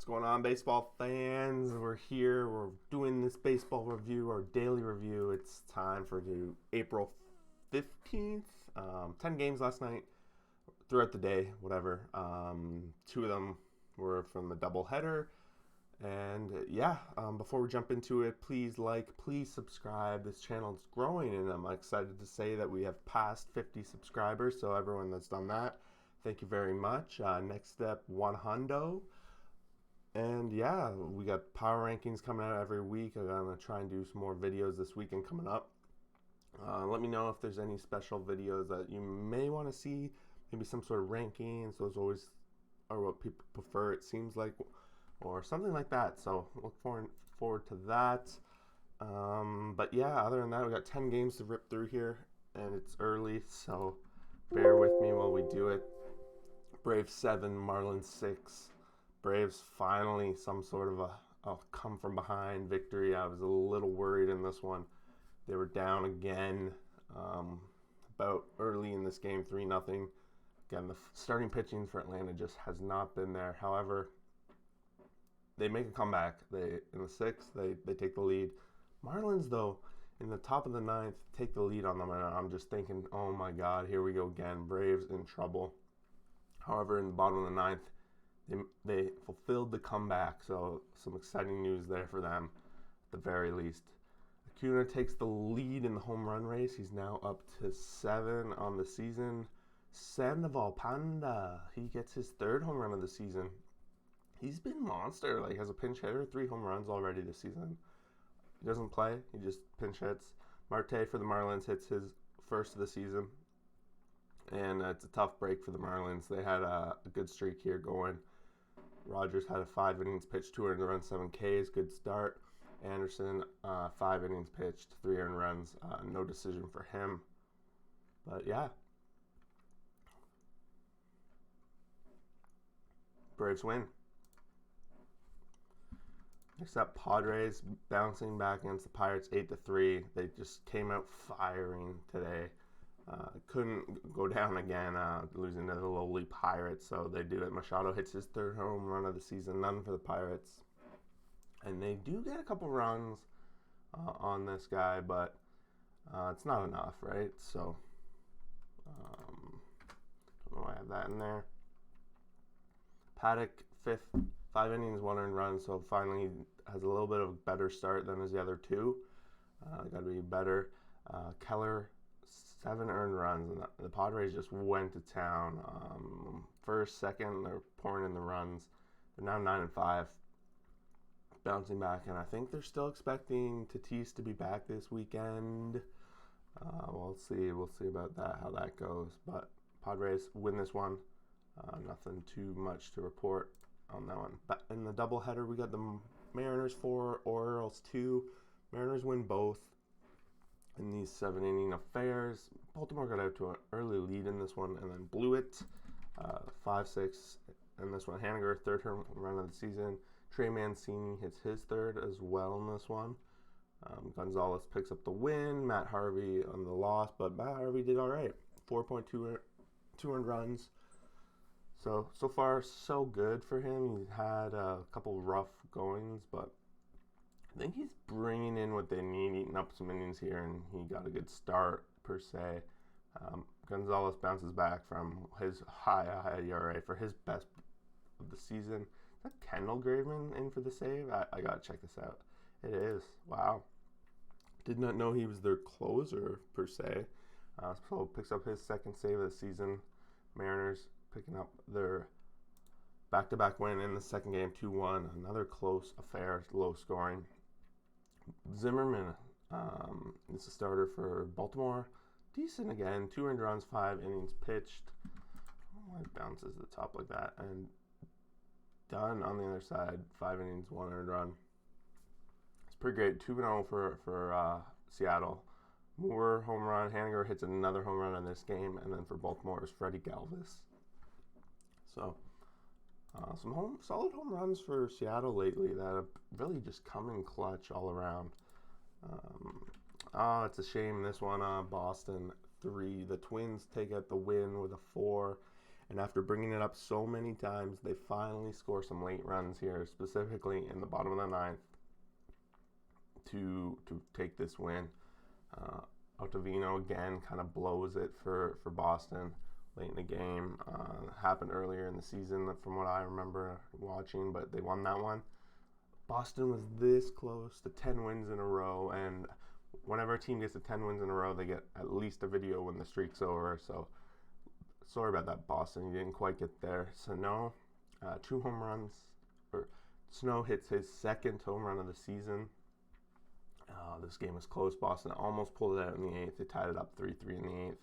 What's going on, baseball fans? We're here. We're doing this baseball review, our daily review. It's time for the April 15th. 10 games last night, throughout the day, whatever. Two of them were from the doubleheader. And before we jump into it, please please subscribe. This channel is growing, and I'm excited to say that we have passed 50 subscribers. So everyone that's done that, thank you very much. Next step, 100. And yeah, we got power rankings coming out every week. I'm gonna try and do some more videos this weekend coming up. Let me know if there's any special videos that you may want to see. Maybe some sort of rankings. Those always are what people prefer, it seems like, or something like that. So look forward to that. But yeah, other than that, we got 10 games to rip through here, and it's early, so bear with me while we do it. Braves 7, Marlins 6. Braves finally some sort of a come from behind victory. I was a little worried in this one. They were down again about early in this game, 3-0. Again, the starting pitching for Atlanta just has not been there. However, they make a comeback. In the sixth, they take the lead. Marlins, though, in the top of the ninth, take the lead on them, and I'm just thinking, oh my God, here we go again. Braves in trouble. However, in the bottom of the ninth, they fulfilled the comeback, so some exciting news there for them, at the very least. Acuna takes the lead in the home run race. He's now up to 7 on the season. Sandoval Panda, he gets his 3rd home run of the season. He's been monster, like as a pinch hitter, 3 home runs already this season. He doesn't play, he just pinch hits. Marte for the Marlins hits his 1st of the season. And it's a tough break for the Marlins. They had a good streak here going. Rogers had a 5 innings pitched, 2 earned runs, 7 Ks, good start. Anderson, 5 innings pitched, 3 earned runs, no decision for him. But yeah. Braves win. Next up, Padres bouncing back against the Pirates 8-3. They just came out firing today. Couldn't go down again, losing to the lowly Pirates, so they do it. Machado hits his 3rd home run of the season, none for the Pirates. And they do get a couple runs on this guy, but it's not enough, right? So, don't know why I have that in there. Paddock, 5th, 5 innings, 1 earned run, so finally has a little bit of a better start than his other 2. Got to be better. Keller, 7 earned runs, and the Padres just went to town. 1st, 2nd, they're pouring in the runs. They're now 9-5, bouncing back, and I think they're still expecting Tatis to be back this weekend. We'll see. We'll see about that, how that goes. But Padres win this one. Nothing too much to report on that one. But in the doubleheader, we got the Mariners 4, Orioles 2. Mariners win both in these 7-inning affairs. Baltimore got out to an early lead in this one and then blew it. 5-6 in this one. Haniger, 3rd home run of the season. Trey Mancini hits his 3rd as well in this one. Gonzalez picks up the win. Matt Harvey on the loss, but Matt Harvey did all right. 4.2 earned runs. So far, so good for him. He's had a couple rough goings, but I think he's bringing in what they need, eating up some innings here, and he got a good start, per se. Gonzalez bounces back from his high ERA for his best of the season. Is that Kendall Graveman in for the save? I got to check this out. It is. Wow. Did not know he was their closer, per se. So picks up his 2nd save of the season. Mariners picking up their back-to-back win in the 2nd game, 2-1. Another close affair, low scoring. Zimmerman is the starter for Baltimore. Decent again, 2 earned runs, 5 innings pitched. I don't know why it bounces to the top like that. And done on the other side, 5 innings, 1 earned run. It's pretty great. 2-0 for Seattle. Moore home run. Haniger hits another home run in this game, and then for Baltimore is Freddie Galvis. So, some solid home runs for Seattle lately that have really just come in clutch all around. It's a shame this one. Boston 3. The Twins take out the win with a 4. And after bringing it up so many times, they finally score some late runs here, specifically in the bottom of the ninth, to take this win. Ottavino again kind of blows it for Boston late in the game. Happened earlier in the season from what I remember watching, but they won that one. Boston was this close to 10 wins in a row, and whenever a team gets to 10 wins in a row, they get at least a video when the streak's over. So sorry about that, Boston. You didn't quite get there. Sano, 2 home runs. Sano hits his second home run of the season. This game was close. Boston almost pulled it out in the 8th. They tied it up 3-3 in the 8th.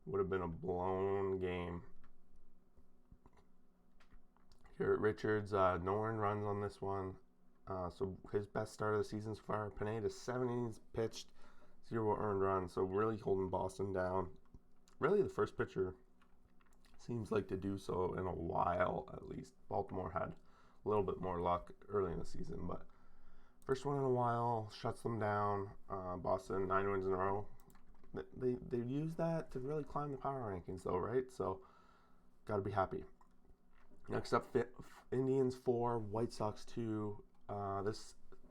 Would have been a blown game. Here at Richards, no earned runs on this one. So his best start of the season so far. Pineda, 7 innings pitched, 0 earned runs. So really holding Boston down. Really the first pitcher seems like to do so in a while at least. Baltimore had a little bit more luck early in the season, but first one in a while, shuts them down. Boston, 9 wins in a row. They used that to really climb the power rankings though, right? So got to be happy. Next up, Indians 4, White Sox 2.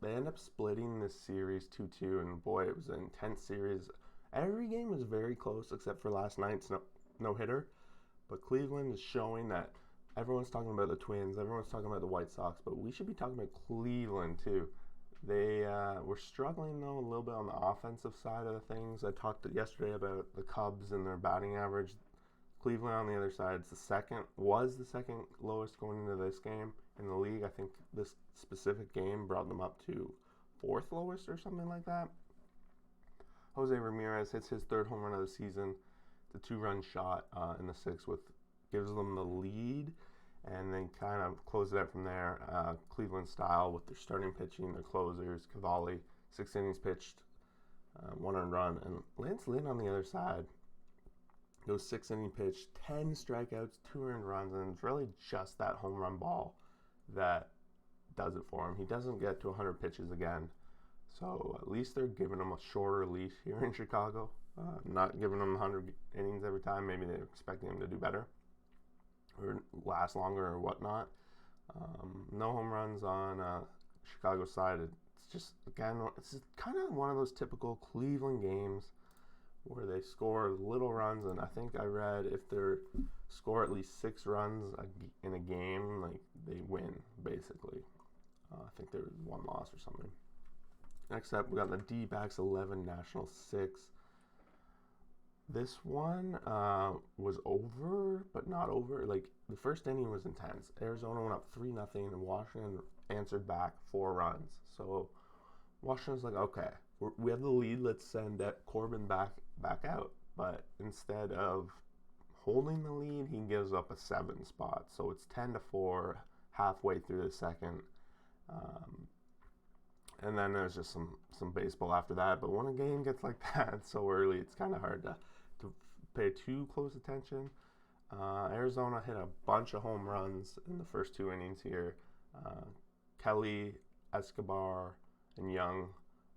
They end up splitting this series 2-2, and boy, it was an intense series. Every game was very close except for last night's no-hitter. But Cleveland is showing that everyone's talking about the Twins, everyone's talking about the White Sox, but we should be talking about Cleveland too. They were struggling though a little bit on the offensive side of the things. I talked yesterday about the Cubs and their batting average. Cleveland on the other side was the second lowest going into this game in the league. I think this specific game brought them up to 4th lowest or something like that. Jose Ramirez hits his 3rd home run of the season. The 2-run shot in the 6th gives them the lead, and then kind of close it out from there. Cleveland style with their starting pitching, their closers. Cavalli, 6 innings pitched, 1 earned run, and Lance Lynn on the other side goes 6 inning pitch, 10 strikeouts, 2 earned runs, and it's really just that home run ball that does it for him. He doesn't get to 100 pitches again, so at least they're giving him a shorter leash here in Chicago. Not giving him 100 innings every time. Maybe they're expecting him to do better or last longer or whatnot. No home runs on Chicago side. It's just, again, it's kind of one of those typical Cleveland games where they score little runs, and I think I read if they score at least 6 runs in a game, like they win basically. I think there was 1 loss or something. Next up, we got the D-backs 11, Nationals 6. This one was over, but not over. Like the first inning was intense. Arizona went up 3-0, and Washington answered back 4 runs. So Washington's like, okay, we have the lead. Let's send Corbin back out. But instead of holding the lead, he gives up a 7 spot. So it's 10-4 halfway through the second. And then there's just some baseball after that. But when a game gets like that so early, it's kind of hard to pay too close attention. Arizona hit a bunch of home runs in the first 2 innings here. Kelly, Escobar, and Young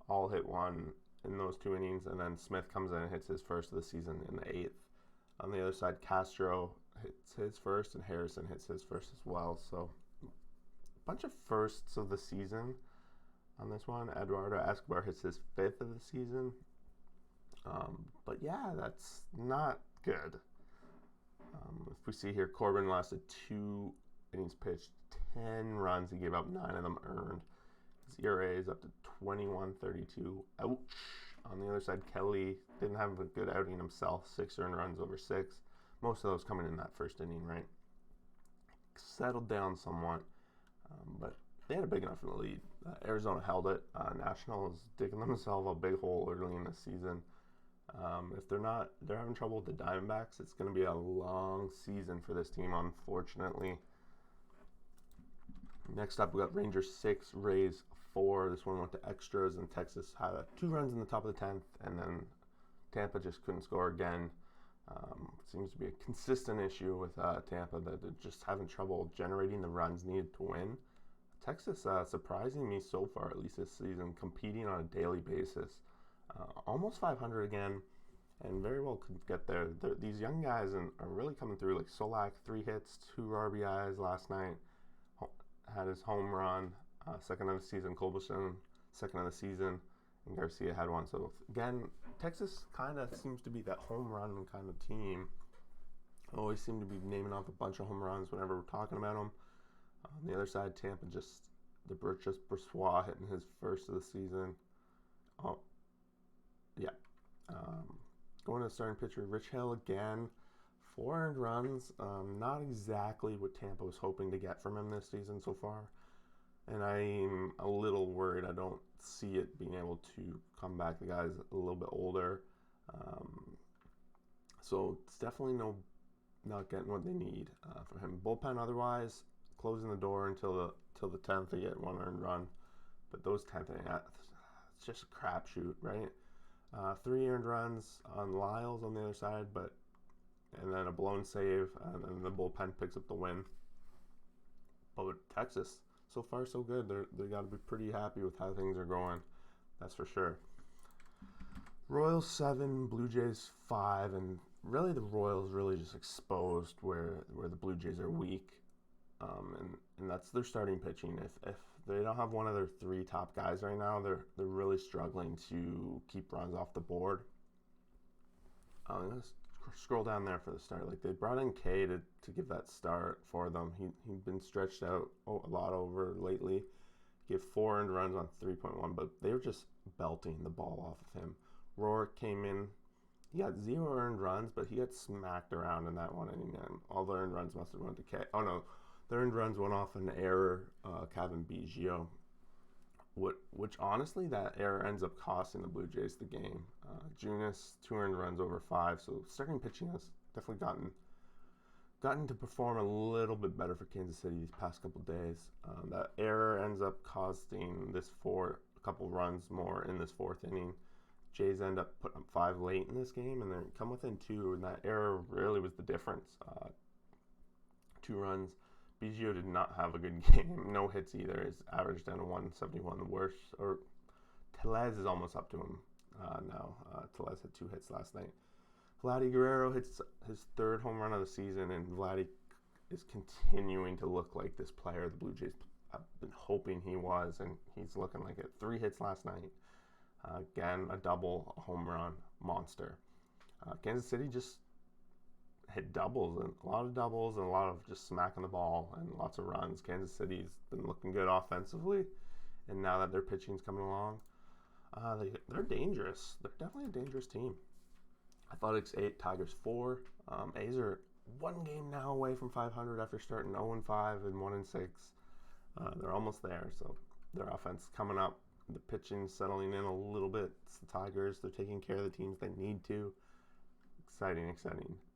all hit 1 in those 2 innings, and then Smith comes in and hits his first of the season in the 8th. On the other side, Castro hits his first, and Harrison hits his first as well. So a bunch of firsts of the season on this one. Eduardo Escobar hits his 5th of the season. But yeah, that's not good. If we see here, Corbin lasted 2 innings pitched, 10 runs. He gave up 9 of them earned. His ERA is up to 21.32. Ouch. On the other side, Kelly didn't have a good outing himself. 6 earned runs over 6. Most of those coming in that first inning, right? Settled down somewhat, but they had a big enough in the lead. Arizona held it. Nationals digging themselves a big hole early in the season. If they're having trouble with the Diamondbacks, it's going to be a long season for this team, unfortunately. Next up, we got Rangers 6, Rays 4. This one went to extras, and Texas had 2 runs in the top of the 10th, and then Tampa just couldn't score again. Seems to be a consistent issue with Tampa, that they're just having trouble generating the runs needed to win. Texas, surprising me so far, at least this season, competing on a daily basis. Almost 500 again. and very well could get there. These young guys are really coming through. Like Solak, 3 hits, 2 RBIs last night. Had his home run, second of the season. Culberson, second of the season, and Garcia had one. So again, Texas kind of seems to be that home run kind of team. Always seem to be naming off a bunch of home runs whenever we're talking about them. On the other side, Tampa just Brisbois hitting his first of the season. Oh, yeah. Going to the starting pitcher, Rich Hill again. 4 earned runs. Not exactly what Tampa was hoping to get from him this season so far. And I'm a little worried. I don't see it being able to come back. The guy's a little bit older. So it's definitely not getting what they need from him. Bullpen otherwise, closing the door until the 10th. They get 1 earned run. But those 10th, it's just a crapshoot, right? 3 earned runs on Lyles on the other side, and then a blown save, and then the bullpen picks up the win. But with Texas, so far so good. They got to be pretty happy with how things are going. That's for sure. Royals 7, Blue Jays 5, and really the Royals really just exposed where the Blue Jays are weak, and that's their starting pitching. If they don't have one of their 3 top guys right now, they're really struggling to keep runs off the board. I'm gonna scroll down there for the start. Like, they brought in Kay to give that start for them. He'd been stretched out a lot over lately. Gave 4 earned runs on 3.1, but they were just belting the ball off of him. Rourke came in. He got 0 earned runs, but he got smacked around in that one inning. And all the earned runs must have went to Kay. Oh no, the earned runs went off an error, Kevin Biggio. Which honestly, that error ends up costing the Blue Jays the game. Junis, 2 earned runs over 5, so starting pitching has definitely gotten to perform a little bit better for Kansas City these past couple days. That error ends up costing a couple runs more in this 4th inning. Jays end up putting up 5 late in this game, and they come within 2, and that error really was the difference. 2 runs. Biggio did not have a good game. No hits either. His average down to 171. The worst. Or Tellez is almost up to him now. Tellez had 2 hits last night. Vladdy Guerrero hits his 3rd home run of the season, and Vladdy is continuing to look like this player the Blue Jays have been hoping he was, and he's looking like it. 3 hits last night. Again, a double, a home run, monster. Kansas City just hit doubles, and a lot of just smacking the ball and lots of runs. Kansas City's been looking good offensively, and now that their pitching's coming along, they're dangerous. They're definitely a dangerous team. Athletics 8, Tigers 4. A's are 1 game now away from 500 after starting 0-5 and 1-6. They're almost there, so their offense coming up. The pitching settling in a little bit. It's the Tigers. They're taking care of the teams they need to. Exciting.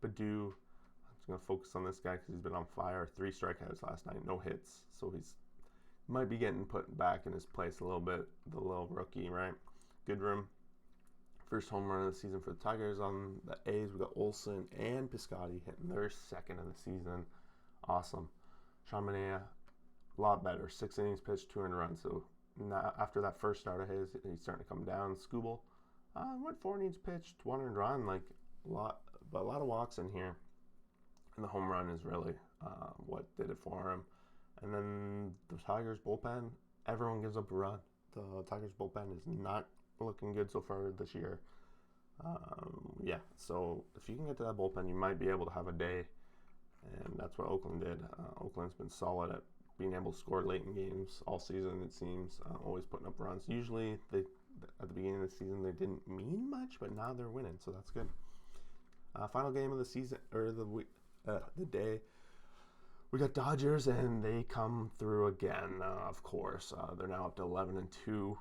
Badu, I'm just going to focus on this guy because he's been on fire. 3 strikeouts last night, no hits. So he's might be getting put back in his place a little bit. The little rookie, right? Goodrum, first home run of the season for the Tigers. On the A's, we got Olsen and Piscotty hitting their 2nd of the season. Awesome. Chaminade, a lot better. 6 innings pitched, 2 earned runs. So now, after that first start of his, he's starting to come down. Skubal went 4 innings pitched, 1 earned run. Like, a lot of walks in here. And the home run is really what did it for him. And then the Tigers bullpen, everyone gives up a run. The Tigers bullpen is not looking good so far this year. So if you can get to that bullpen, you might be able to have a day. And that's what Oakland did. Oakland's been solid at being able to score late in games all season, it seems. Always putting up runs. Usually, at the beginning of the season, they didn't mean much, but now they're winning, so that's good. Final game of the season, or the day, we got Dodgers, and they come through again, of course. They're now up to 11-2.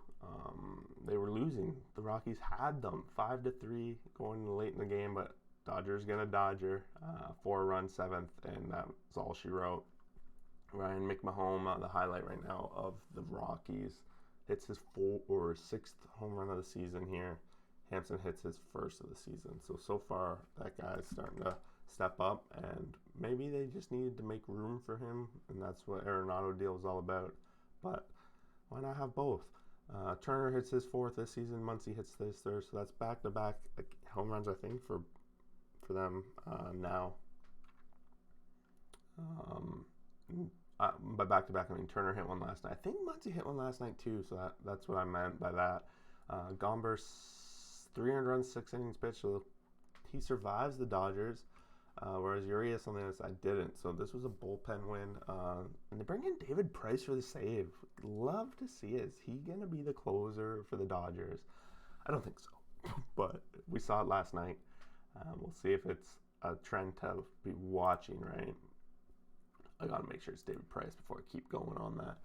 They were losing. The Rockies had them 5-3 going late in the game, but Dodgers gonna Dodger. 4-run 7th, and that's all she wrote. Ryan McMahon, the highlight right now of the Rockies, hits his 6th home run of the season here. Hampson hits his 1st of the season. So far, that guy's starting to step up, and maybe they just needed to make room for him, and that's what Arenado deal is all about. But why not have both? Turner hits his 4th this season. Muncy hits his 3rd, so that's back-to-back home runs, I think, for them now. By back-to-back, I mean Turner hit one last night. I think Muncy hit one last night too, so that's what I meant by that. Gomber's 300 runs, 6 innings pitched, so he survives the Dodgers, whereas Urias on the other side didn't. So this was a bullpen win. And they bring in David Price for the save. Love to see it. Is he going to be the closer for the Dodgers? I don't think so, but we saw it last night. We'll see if it's a trend to be watching, right? I got to make sure it's David Price before I keep going on that.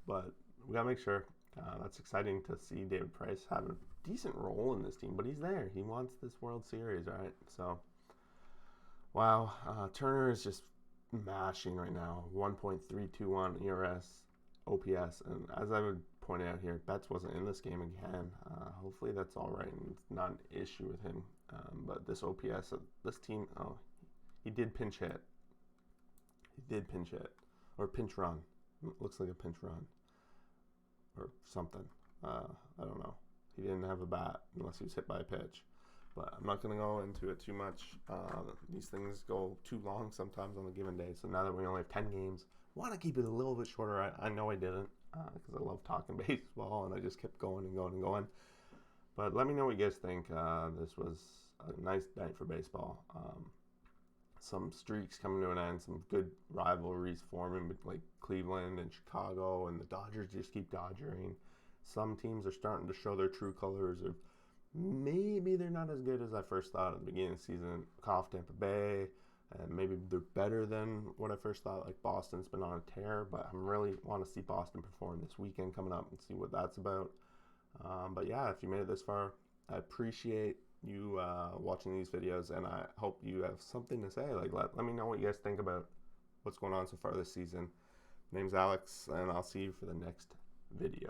But we got to make sure. That's exciting to see David Price have a decent role in this team, but he's there. He wants this World Series, right? So, wow. Turner is just mashing right now. 1.321 ERS, OPS. And as I would point out here, Betts wasn't in this game again. Hopefully that's all right and it's not an issue with him. But this OPS, this team, he did pinch hit. He did pinch hit. Or pinch run. Looks like a pinch run. Or something. I don't know. He didn't have a bat unless he was hit by a pitch. But I'm not going to go into it too much. These things go too long sometimes on a given day. So now that we only have 10 games, I want to keep it a little bit shorter. I know I didn't because I love talking baseball and I just kept going and going and going. But let me know what you guys think. This was a nice night for baseball. Some streaks coming to an end, some good rivalries forming with like Cleveland and Chicago, and the Dodgers just keep dodgering. Some teams are starting to show their true colors of maybe they're not as good as I first thought at the beginning of the season. Cough Tampa Bay, and maybe they're better than what I first thought. Like Boston's been on a tear, but I really want to see Boston perform this weekend coming up and see what that's about. But yeah, if you made it this far, I appreciate you watching these videos, and I hope you have something to say. Like let me know what you guys think about what's going on so far this season. My name's Alex, and I'll see you for the next video.